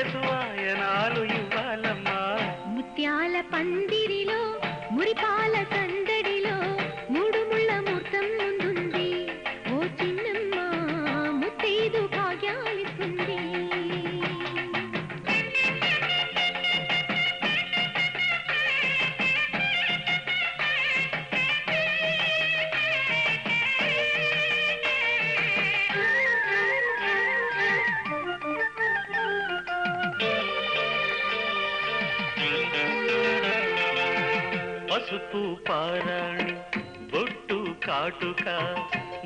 వయసు వాయనాలు ఇవ్వాలమ్మా. ముత్యాల పందిరిలో మురిపాల సందడిలో మూడు ముళ్ళ ముహూర్తం ముందుంది. ఓ చిన్నమ్మ ముత్తైదు భాగ్యాలిస్తుంది. పసుపు పారాణి బొట్టు కాటుక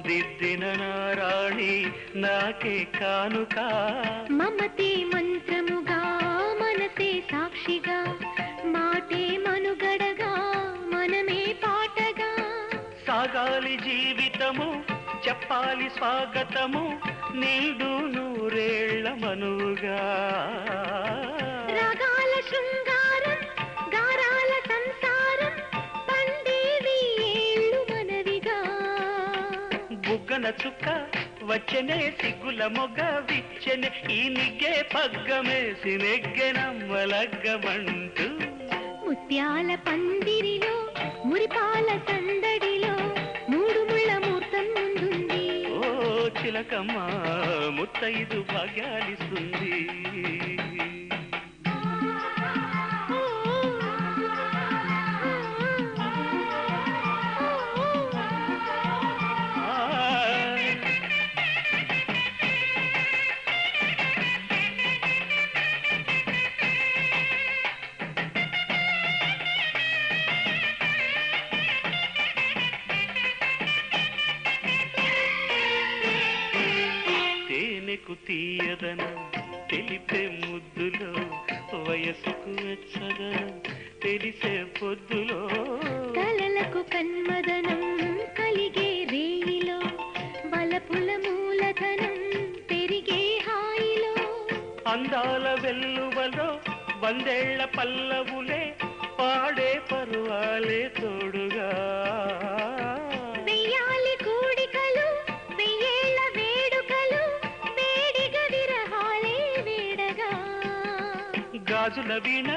దిద్దిన నారాణి నాకే కానుక. మమతే మంత్రముగా మనసే సాక్షిగా మాటే మనుగడగా మనమే పాటగా సాగాలి జీవితము చెప్పాలి స్వాగతము నీడు నూరేళ్ల మనుగా. రాగాల శృంగారం గారాల సంసారం పండేవి ఏళ్ళు మనవిగా. బుగ్గన చుక్క వచ్చనే సిగ్గుల మొగ విచ్చనే ఈ నిగ్గే పగ్గమేసి నెగ్గెనమ్మలగ్గమంటూ. ముత్యాల పందిరిలో మురిపాల సందడిలో మూడు ముళ్ళ ముహూర్తం ముందుంది. ఓ చిలకమ్మ ముత్తైదు భాగ్యాలిస్తుంది. తేనెకు తీయదనం తెలిపే ముద్దులో వయసుకు వెచ్చదనం తెలిసే పొద్దులో. కలలకు కన్మదనం కలిగే రేయిలో వలపుల మూలధనం పెరిగే హాయిలో. అందాల వెల్లువలో వందేళ్ల పల్లవులే పాడే పరువాలే తోడుగా. వెయ్యాలి కూడికలు వెయ్యేళ్ల వేడుకలు వేడిగా విరహాలే వేడగా. గాజుల వీణ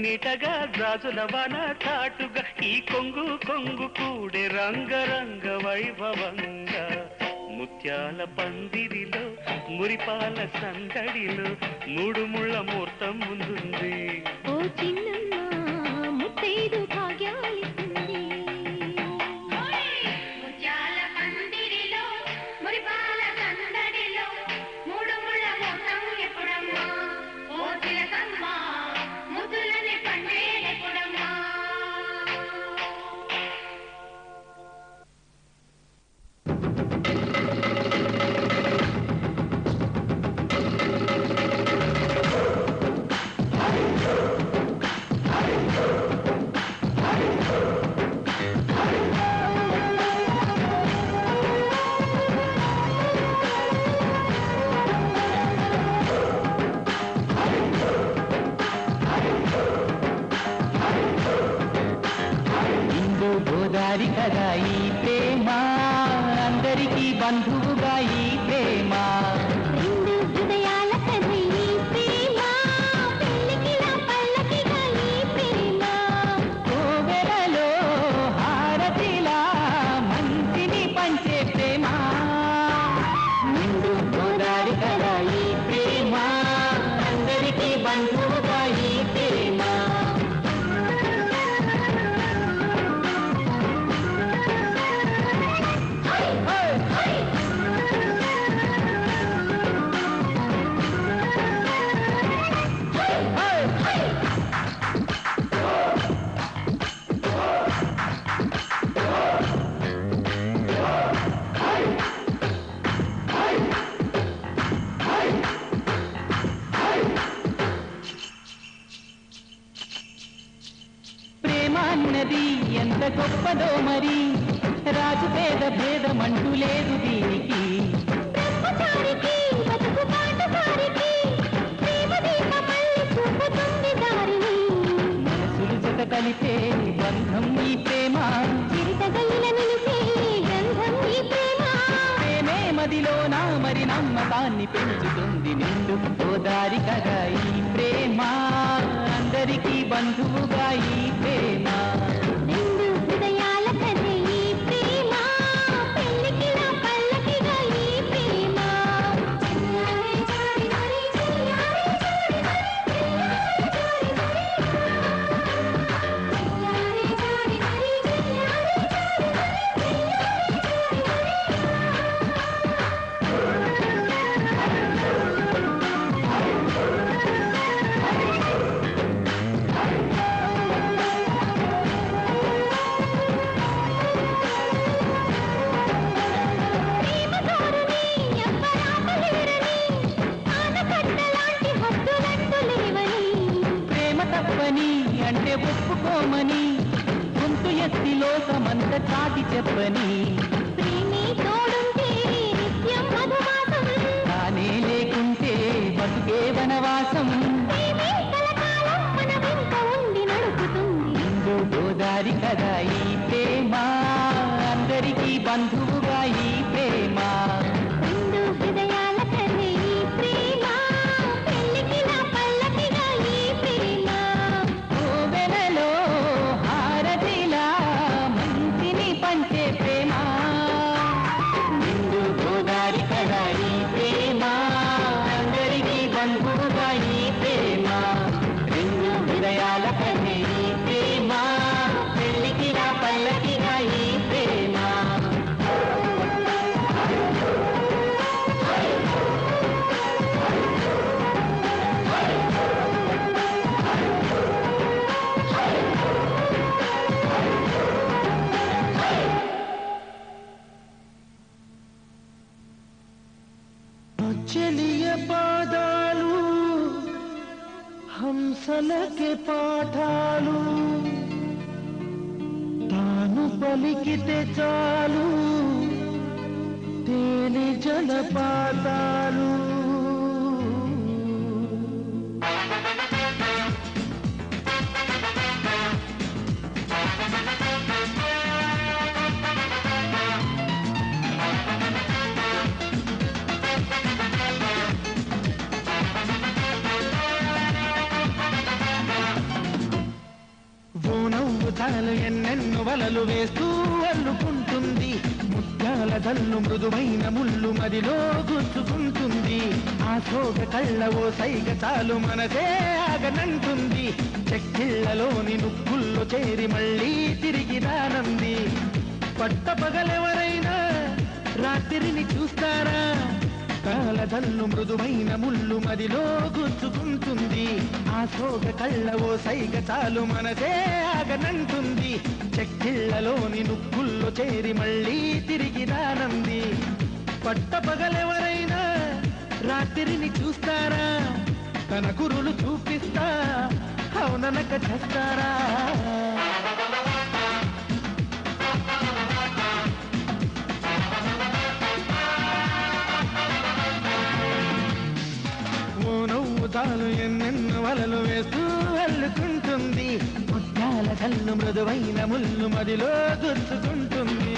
నీటగా గాజుల వన చాటుగా ఈ కొంగు కొంగు కూడే రంగరంగ వైభవంగా. ముత్యాల పందిరిలో మురిపాల సందడిలో మూడు ముళ్ళ ముహూర్తం ముందుంది. ఓ చిన్నమ్మ ముత్తైదు భాగ్యాలిస్తుంది. ముత్యాల పందిరిలో మురిపాల సందడిలో మూడు ముళ్ళ ముహూర్తం ఎప్పుడమ్మా. ఓ చిలకమ్మ ముద్దులని పండేదెప్పుడమ్మా. గోదారి కదా ఈ ప్రేమ అందరికీ బంధువుగా ఈ ప్రేమ. రెండు హృదయాల కథ ఈ ప్రేమ పెళ్ళికిలా పల్లకిగా ఈ ప్రేమ. కోవెలలో హారతిలా మంచిని పంచే ప్రేమ. నిండు గోదారి కదా ఈ ప్రేమ అందరికీ బంధువుగా ఈ ప్రేమ. ప్రేమాన్నది ఎంత గొప్పదో మరి రాజు పేద భేదమంటూ లేదు దీనికి. బ్రహ్మచారికి బతుకు పాటసారికి ప్రేమ దీపమల్లి చూపుతుంది దారిని. మనసులు జత కలిపే బంధం ఈ ప్రేమ. చిరుతగలిన నిలిచే గంధం ఈ ప్రేమ. ప్రేమే మదిలో నా మరి నమ్మకాన్ని పెంచే పంచుతుంది నిండు గోదారి కదా ఈ ప్రేమ అందరికీ బంధువుగా ఈ ప్రేమ రెండు హృదయాల కథే ఈ ప్రేమ పెళ్ళికి నా పల్లకిగా ఈ ప్రేమ చిన్నారి చారి మరి చిన్నారి చారి మరి చిన్నారి చారి మరి చిన్నారి ప్రేమ తప్పని అంటే ఒప్పుకోమని గొంతు ఎత్తి లోకమంత చాటి చెప్పని ప్రేమే తోడుంటే నిత్యం మధుమాసం తానే లేకుంటే బతుకే వనవాసం ప్రేమే కలకాలం మన వెంట ఉండి నడుపుతుంది నిండు గోదారి కదా ఈ ప్రేమ అందరికీ బంధువుగా ఈ ప్రేమ రెండు హృదయాల కథే ఈ ప్రేమ పెళ్ళికి నా పల్లకిగా ఈ ప్రేమ కోవెలలో హారతిలా మంచిని పంచే ప్రేమ నిండు గోదారి కదా ఈ ప్రేమ అందరికీ బంధువుగా ఈ ప్రేమ రెండు హృదయాల కథే ఈ ప్రేమ పెళ్ళికి నా పల్లకిగా ఈ ప్రేమ చెలియ పాదాలు హంసలకి పాఠాలు తాను పలికితే చాలు తేలి జలపాతాలు చాలు ఎన్నెన్ను వలలు వేస్తూ అల్లుకుంటుంది ముత్యాల జల్లు మృదువైన ముళ్ళు మదిలో గుచ్చుకుంటుంది ఆ సోగ కళ్ళ ఓ సైగ చాలు మనసే ఆగనంటుంది చెక్కిళ్లలోని నుక్కుల్లో చేరి మళ్ళీ తిరిగి రానంది పట్టపగలెవరైనా రాత్రిని చూస్తారా కాలదల్లు మృదువైన ముళ్ళు మదిలో గుచ్చుకుంటుంది ఆ సోగ కళ్ళ ఓ సైగ చాలు మనసే ఆగనంటుంది చెక్కిళ్లలోని నుక్కుల్లో చేరి మళ్ళీ తిరిగి రానంది పట్టపగలెవరైనా రాత్రిని చూస్తారా తన కురులు చూపిస్తా అవుననక చేస్తారా చాలు ఎన్నెన్ను వలలు వేస్తూ అల్లుకుంటుంది ముత్యాల కళ్ళు మృదువైన ముళ్ళు మదిలో గుచ్చుకుంటుంది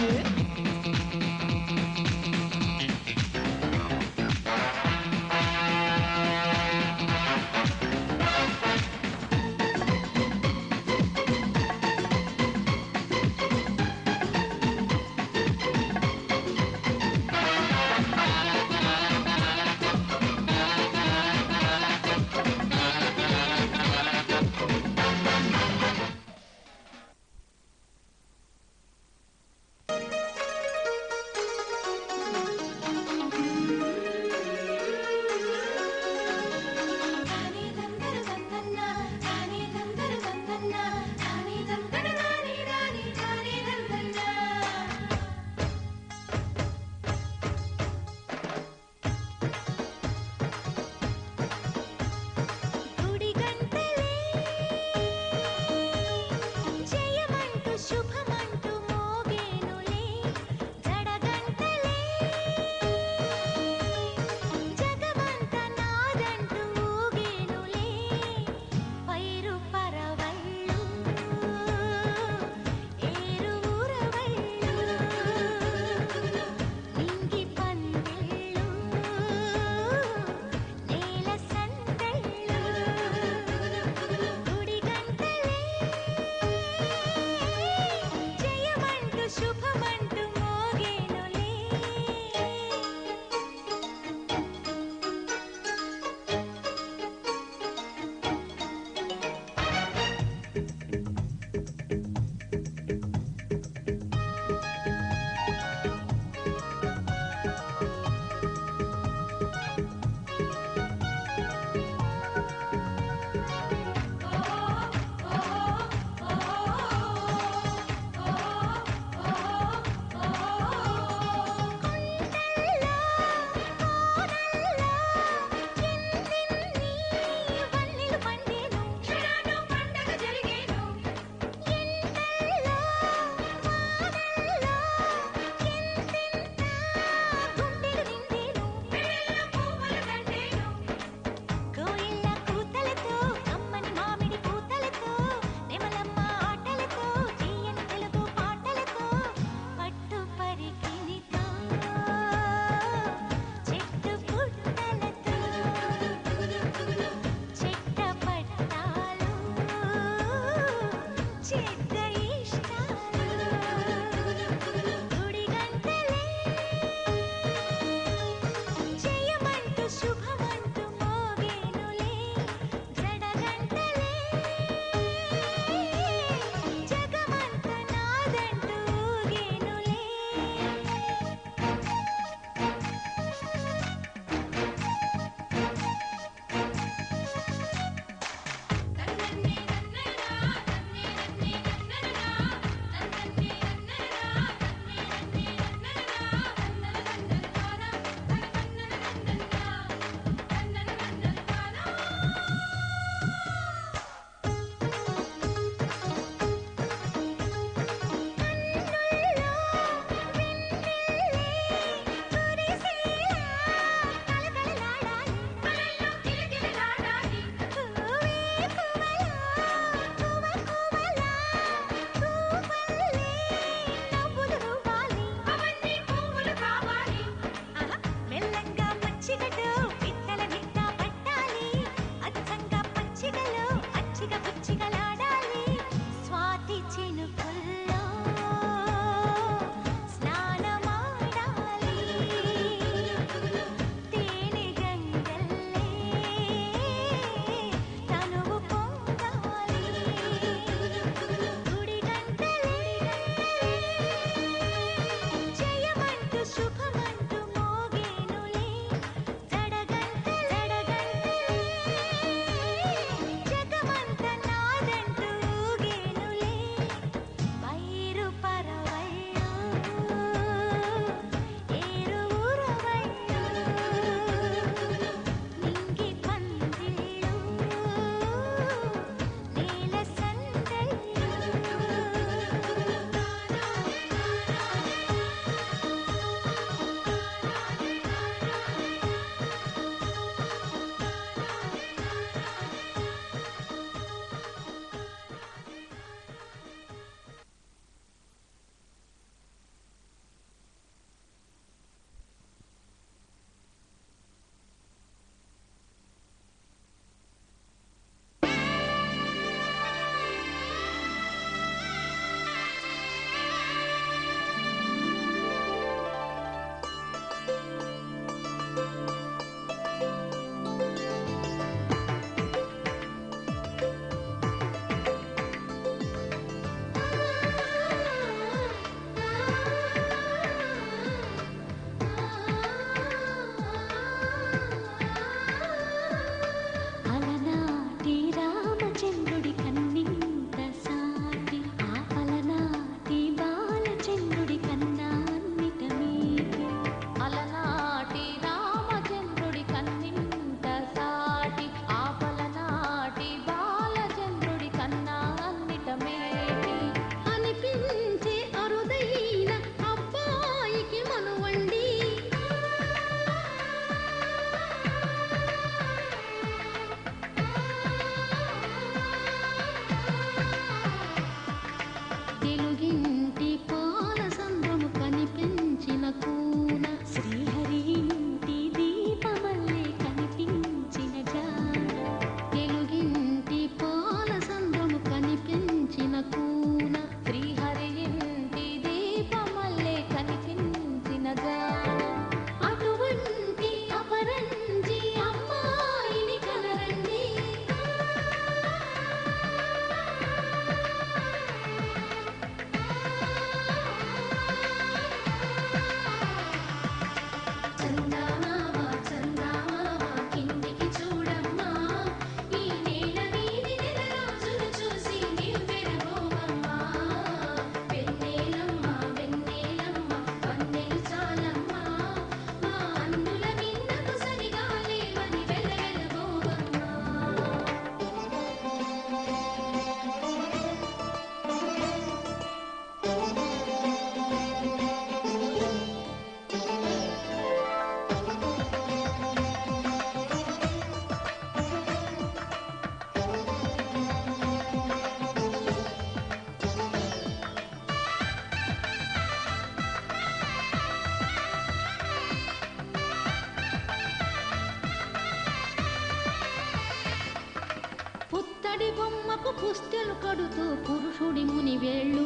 గుమ్మడి బొమ్మకు పుస్తెలు కడుతూ పురుషుడి ముని వేళ్ళు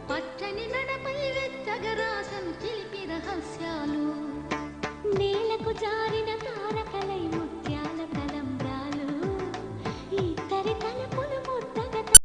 పచ్చని నడపై వెచ్చగరాసను చిలిపి రహస్యాలు నేలకు జారిన తార